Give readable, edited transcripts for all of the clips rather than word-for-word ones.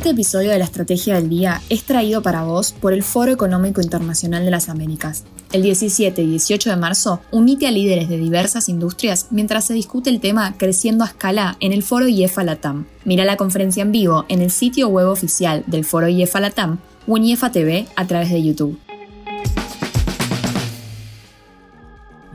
Este episodio de la Estrategia del Día es traído para vos por el Foro Económico Internacional de las Américas. El 17 y 18 de marzo, unite a líderes de diversas industrias mientras se discute el tema creciendo a escala en el Foro IEFA Latam. Mira la conferencia en vivo en el sitio web oficial del Foro IEFA Latam o en IEFA TV a través de YouTube.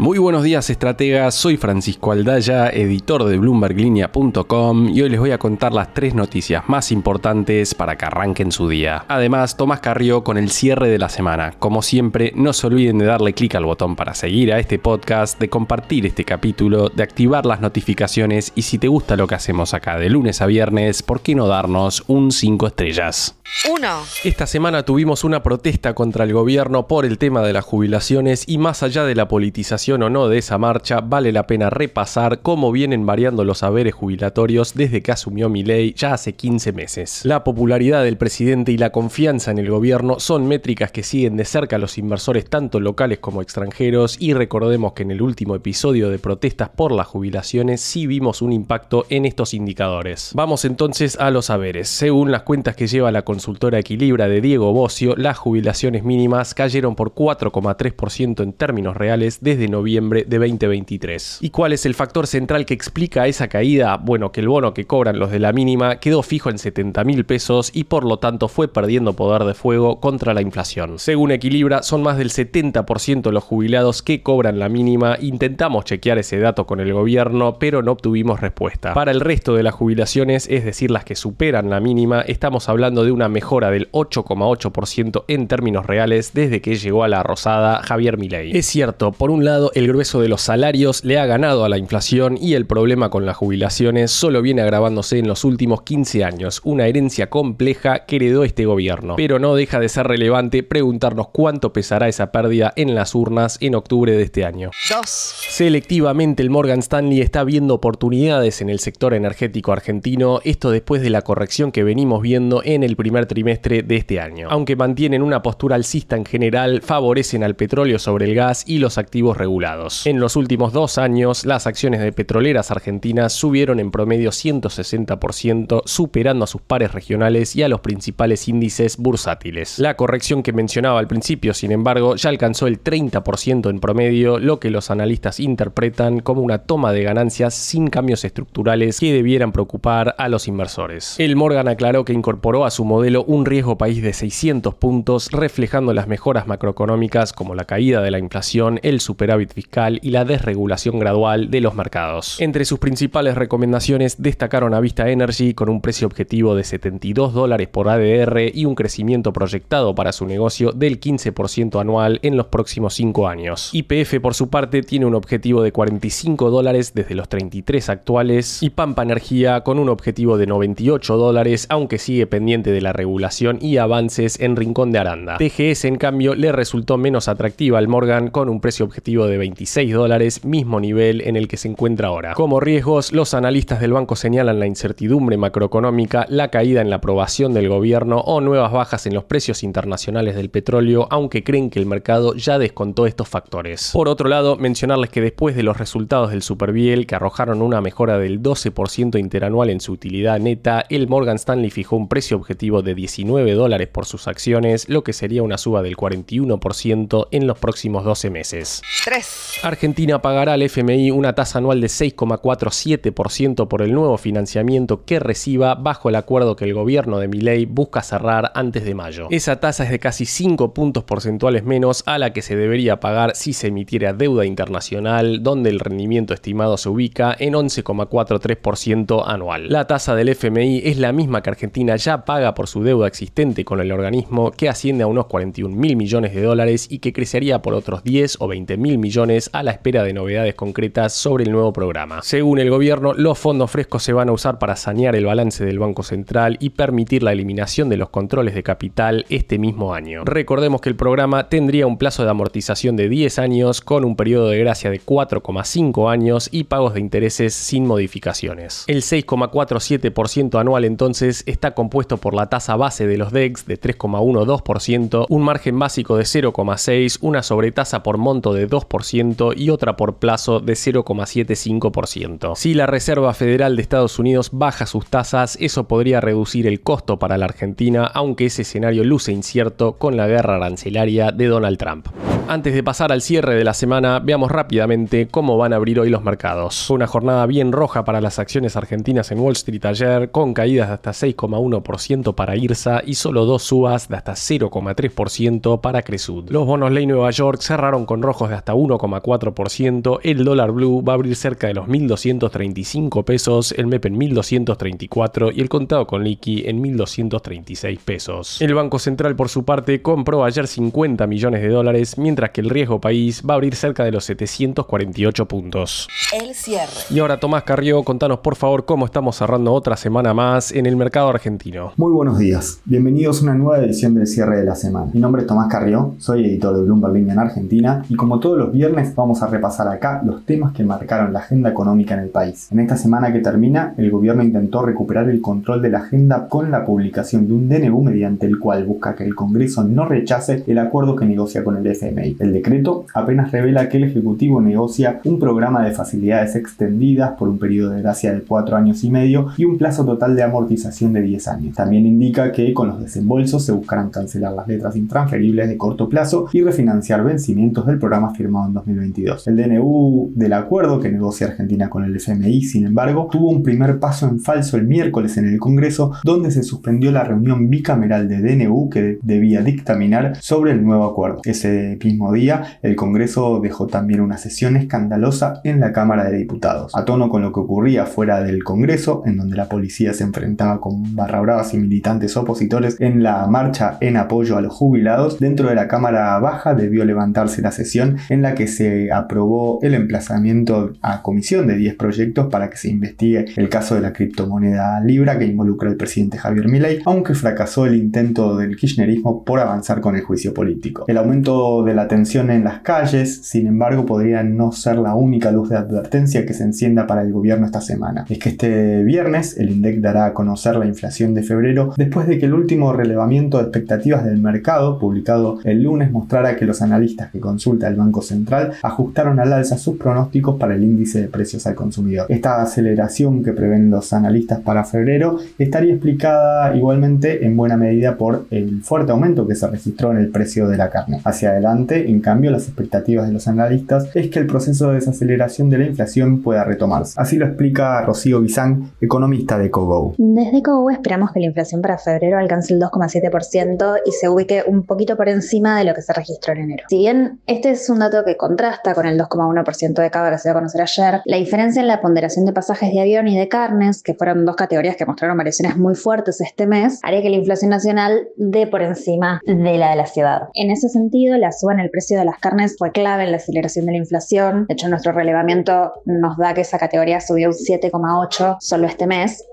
Muy buenos días, estrategas. Soy Francisco Aldaya, editor de BloombergLinea.com, y hoy les voy a contar las 3 noticias más importantes para que arranquen su día. Además, Tomás Carrió con el cierre de la semana. Como siempre, no se olviden de darle clic al botón para seguir a este podcast, de compartir este capítulo, de activar las notificaciones y si te gusta lo que hacemos acá de lunes a viernes, ¿por qué no darnos un 5 estrellas? 1. Esta semana tuvimos una protesta contra el gobierno por el tema de las jubilaciones y más allá de la politización o no de esa marcha, vale la pena repasar cómo vienen variando los haberes jubilatorios desde que asumió Milei ya hace 15 meses. La popularidad del presidente y la confianza en el gobierno son métricas que siguen de cerca a los inversores tanto locales como extranjeros y recordemos que en el último episodio de protestas por las jubilaciones sí vimos un impacto en estos indicadores. Vamos entonces a los haberes. Según las cuentas que lleva la consultora Equilibra de Diego Bocio, las jubilaciones mínimas cayeron por 4,3% en términos reales desde noviembre de 2023. ¿Y cuál es el factor central que explica esa caída? Bueno, que el bono que cobran los de la mínima quedó fijo en 70.000 pesos y por lo tanto fue perdiendo poder de fuego contra la inflación. Según Equilibra, son más del 70% los jubilados que cobran la mínima. Intentamos chequear ese dato con el gobierno, pero no obtuvimos respuesta. Para el resto de las jubilaciones, es decir, las que superan la mínima, estamos hablando de una mejora del 8,8% en términos reales desde que llegó a la rosada Javier Milei. Es cierto, por un lado, el grueso de los salarios le ha ganado a la inflación y el problema con las jubilaciones solo viene agravándose en los últimos 15 años, una herencia compleja que heredó este gobierno. Pero no deja de ser relevante preguntarnos cuánto pesará esa pérdida en las urnas en octubre de este año. 2. Selectivamente, el Morgan Stanley está viendo oportunidades en el sector energético argentino, esto después de la corrección que venimos viendo en el primer trimestre de este año. Aunque mantienen una postura alcista en general, favorecen al petróleo sobre el gas y los activos regulados. En los últimos 2 años, las acciones de petroleras argentinas subieron en promedio 160%, superando a sus pares regionales y a los principales índices bursátiles. La corrección que mencionaba al principio, sin embargo, ya alcanzó el 30% en promedio, lo que los analistas interpretan como una toma de ganancias sin cambios estructurales que debieran preocupar a los inversores. El Morgan aclaró que incorporó a su modelo un riesgo país de 600 puntos, reflejando las mejoras macroeconómicas como la caída de la inflación, el superávit fiscal y la desregulación gradual de los mercados. Entre sus principales recomendaciones destacaron a Vista Energy con un precio objetivo de $72 por ADR y un crecimiento proyectado para su negocio del 15% anual en los próximos 5 años. YPF por su parte tiene un objetivo de $45 desde los 33 actuales y Pampa Energía con un objetivo de $98, aunque sigue pendiente de la regulación y avances en Rincón de Aranda. TGS en cambio le resultó menos atractiva al Morgan con un precio objetivo de $26, mismo nivel en el que se encuentra ahora. Como riesgos, los analistas del banco señalan la incertidumbre macroeconómica, la caída en la aprobación del gobierno o nuevas bajas en los precios internacionales del petróleo, aunque creen que el mercado ya descontó estos factores. Por otro lado, mencionarles que después de los resultados del Superbiel, que arrojaron una mejora del 12% interanual en su utilidad neta, el Morgan Stanley fijó un precio objetivo de $19 por sus acciones, lo que sería una suba del 41% en los próximos 12 meses. 3. Argentina pagará al FMI una tasa anual de 6,47% por el nuevo financiamiento que reciba bajo el acuerdo que el gobierno de Milei busca cerrar antes de mayo. Esa tasa es de casi 5 puntos porcentuales menos a la que se debería pagar si se emitiera deuda internacional, donde el rendimiento estimado se ubica en 11,43% anual. La tasa del FMI es la misma que Argentina ya paga por su deuda existente con el organismo, que asciende a unos $41.000 millones y que crecería por otros 10 o 20.000 millones a la espera de novedades concretas sobre el nuevo programa. Según el gobierno, los fondos frescos se van a usar para sanear el balance del Banco Central y permitir la eliminación de los controles de capital este mismo año. Recordemos que el programa tendría un plazo de amortización de 10 años con un periodo de gracia de 4,5 años y pagos de intereses sin modificaciones. El 6,47% anual entonces está compuesto por la tasa tasa base de los DEX de 3,12%, un margen básico de 0,6%, una sobretasa por monto de 2% y otra por plazo de 0,75%. Si la Reserva Federal de Estados Unidos baja sus tasas, eso podría reducir el costo para la Argentina, aunque ese escenario luce incierto con la guerra arancelaria de Donald Trump. Antes de pasar al cierre de la semana, veamos rápidamente cómo van a abrir hoy los mercados. Fue una jornada bien roja para las acciones argentinas en Wall Street ayer, con caídas de hasta 6,1% para IRSA y solo 2 subas de hasta 0,3% para Cresud. Los bonos ley Nueva York cerraron con rojos de hasta 1,4%, el dólar blue va a abrir cerca de los 1.235 pesos, el MEP en 1.234 y el contado con liqui en 1.236 pesos. El Banco Central, por su parte, compró ayer 50 millones de dólares, mientras que el riesgo país va a abrir cerca de los 748 puntos. El cierre. Y ahora, Tomás Carrió, contanos por favor cómo estamos cerrando otra semana más en el mercado argentino. Muy buenos días, bienvenidos a una nueva edición del cierre de la semana. Mi nombre es Tomás Carrió, soy editor de Bloomberg Línea en Argentina y como todos los viernes vamos a repasar acá los temas que marcaron la agenda económica en el país. En esta semana que termina, el gobierno intentó recuperar el control de la agenda con la publicación de un DNU mediante el cual busca que el Congreso no rechace el acuerdo que negocia con el FMI. El decreto apenas revela que el Ejecutivo negocia un programa de facilidades extendidas por un periodo de gracia de 4 años y medio y un plazo total de amortización de 10 años. También indica que con los desembolsos se buscarán cancelar las letras intransferibles de corto plazo y refinanciar vencimientos del programa firmado en 2022. El DNU del acuerdo que negocia Argentina con el FMI, sin embargo, tuvo un primer paso en falso el miércoles en el Congreso, donde se suspendió la reunión bicameral de DNU que debía dictaminar sobre el nuevo acuerdo. Ese mismo día, el Congreso dejó también una sesión escandalosa en la Cámara de Diputados. A tono con lo que ocurría fuera del Congreso, en donde la policía se enfrentaba con barra bravas y militantes opositores en la marcha en apoyo a los jubilados, dentro de la Cámara Baja debió levantarse la sesión en la que se aprobó el emplazamiento a comisión de 10 proyectos para que se investigue el caso de la criptomoneda Libra que involucra al presidente Javier Milei, aunque fracasó el intento del kirchnerismo por avanzar con el juicio político. El aumento de la tensión en las calles, sin embargo, podría no ser la única luz de advertencia que se encienda para el gobierno esta semana. Es que este viernes el INDEC dará a conocer la inflación de febrero después de que el último relevamiento de expectativas del mercado, publicado el lunes, mostrara que los analistas que consulta el Banco Central ajustaron al alza sus pronósticos para el índice de precios al consumidor. Esta aceleración que prevén los analistas para febrero estaría explicada igualmente en buena medida por el fuerte aumento que se registró en el precio de la carne. Hacia adelante, en cambio, las expectativas de los analistas es que el proceso de desaceleración de la inflación pueda retomarse. Así lo explica Rocío Bizán, economista de Cogo. Desde Cogo esperamos que la inflación para febrero alcance el 2,7% y se ubique un poquito por encima de lo que se registró en enero. Si bien este es un dato que contrasta con el 2,1% de cava que se dio a conocer ayer, la diferencia en la ponderación de pasajes de avión y de carnes, que fueron dos categorías que mostraron variaciones muy fuertes este mes, haría que la inflación nacional dé por encima de la de la ciudad. En ese sentido, la suba en el precio de las carnes fue clave en la aceleración de la inflación. De hecho, nuestro relevamiento nos da que esa categoría subió un 7,8% solo este mes.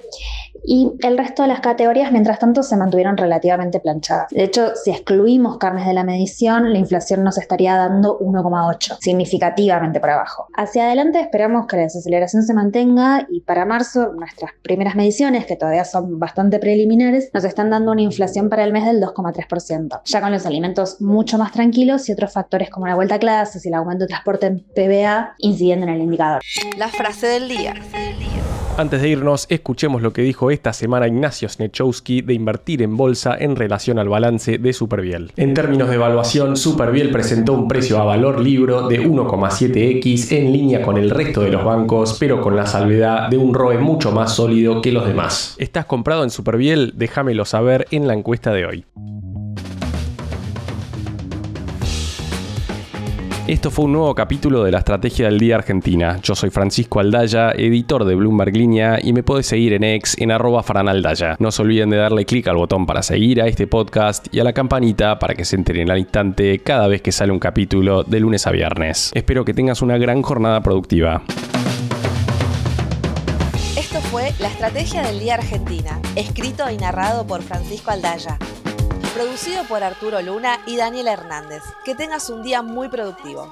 Y el resto de las categorías, mientras tanto, se mantuvieron relativamente planchadas. De hecho, si excluimos carnes de la medición, la inflación nos estaría dando 1,8%, significativamente por abajo. Hacia adelante esperamos que la desaceleración se mantenga y para marzo, nuestras primeras mediciones, que todavía son bastante preliminares, nos están dando una inflación para el mes del 2,3%. Ya con los alimentos mucho más tranquilos y otros factores como la vuelta a clases y el aumento de transporte en PBA incidiendo en el indicador. La frase del día. Antes de irnos, escuchemos lo que dijo esta semana Ignacio Snechowski de invertir en bolsa en relación al balance de Superviel. En términos de evaluación, Superviel presentó un precio a valor libro de 1,7x en línea con el resto de los bancos, pero con la salvedad de un ROE mucho más sólido que los demás. ¿Estás comprado en Superviel? Déjamelo saber en la encuesta de hoy. Esto fue un nuevo capítulo de la Estrategia del Día Argentina. Yo soy Francisco Aldaya, editor de Bloomberg Línea, y me podés seguir en X en @franaldaya. No se olviden de darle clic al botón para seguir a este podcast y a la campanita para que se enteren al instante cada vez que sale un capítulo de lunes a viernes. Espero que tengas una gran jornada productiva. Esto fue La Estrategia del Día Argentina, escrito y narrado por Francisco Aldaya. Producido por Arturo Luna y Daniela Hernández. Que tengas un día muy productivo.